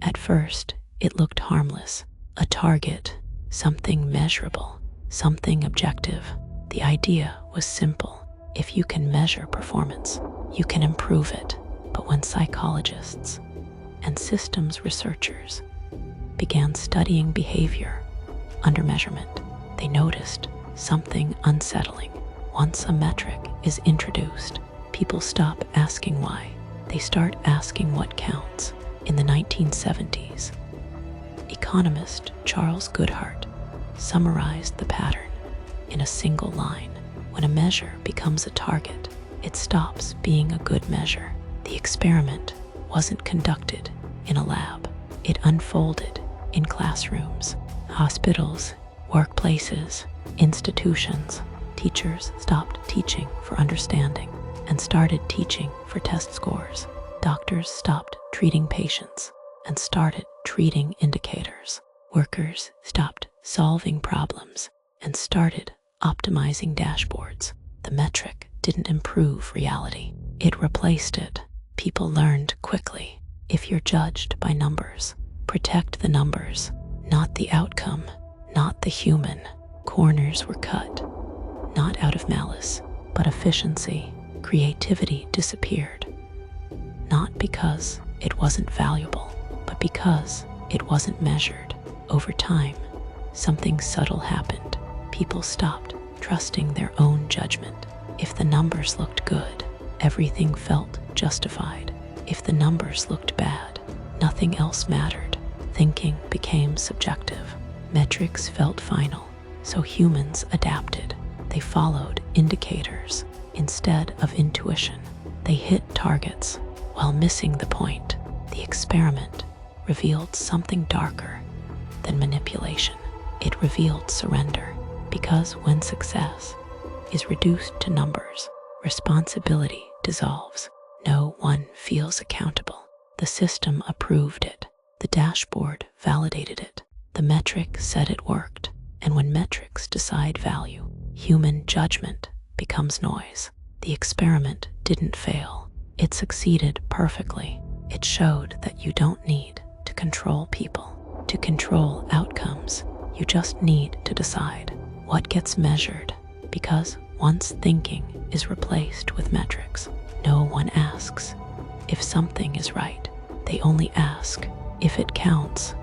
At first, it looked harmless, a target, something measurable, something objective. The idea was simple. If you can measure performance, you can improve it. But when psychologists and systems researchers began studying behavior under measurement, they noticed something unsettling. Once a metric is introduced, people stop asking why. They start asking what counts. In the 1970s, economist Charles Goodhart summarized the pattern in a single line. When a measure becomes a target, it stops being a good measure. The experiment wasn't conducted in a lab. It unfolded in classrooms, hospitals, workplaces, institutions. Teachers stopped teaching for understanding and started teaching for test scores. Doctors stopped treating patients and started treating indicators. Workers stopped solving problems and started optimizing dashboards. The metric didn't improve reality. It replaced it. People learned quickly. If you're judged by numbers, protect the numbers, not the outcome, not the human. Corners were cut, not out of malice, but efficiency. Creativity disappeared, not because it wasn't valuable, but because it wasn't measured. Over time, something subtle happened. People stopped trusting their own judgment. If the numbers looked good, everything felt justified. If the numbers looked bad, nothing else mattered. Thinking became subjective. Metrics felt final, so humans adapted. They followed indicators instead of intuition. They hit targets while missing the point. The experiment revealed something darker than manipulation. It revealed surrender, because when success is reduced to numbers, responsibility dissolves. No one feels accountable. The system approved it. The dashboard validated it. The metric said it worked. And when metrics decide value, human judgment becomes noise. The experiment didn't fail. It succeeded perfectly. It showed that you don't need to control people, to control outcomes. You just need to decide what gets measured, because once thinking is replaced with metrics, no one asks if something is right. They only ask if it counts.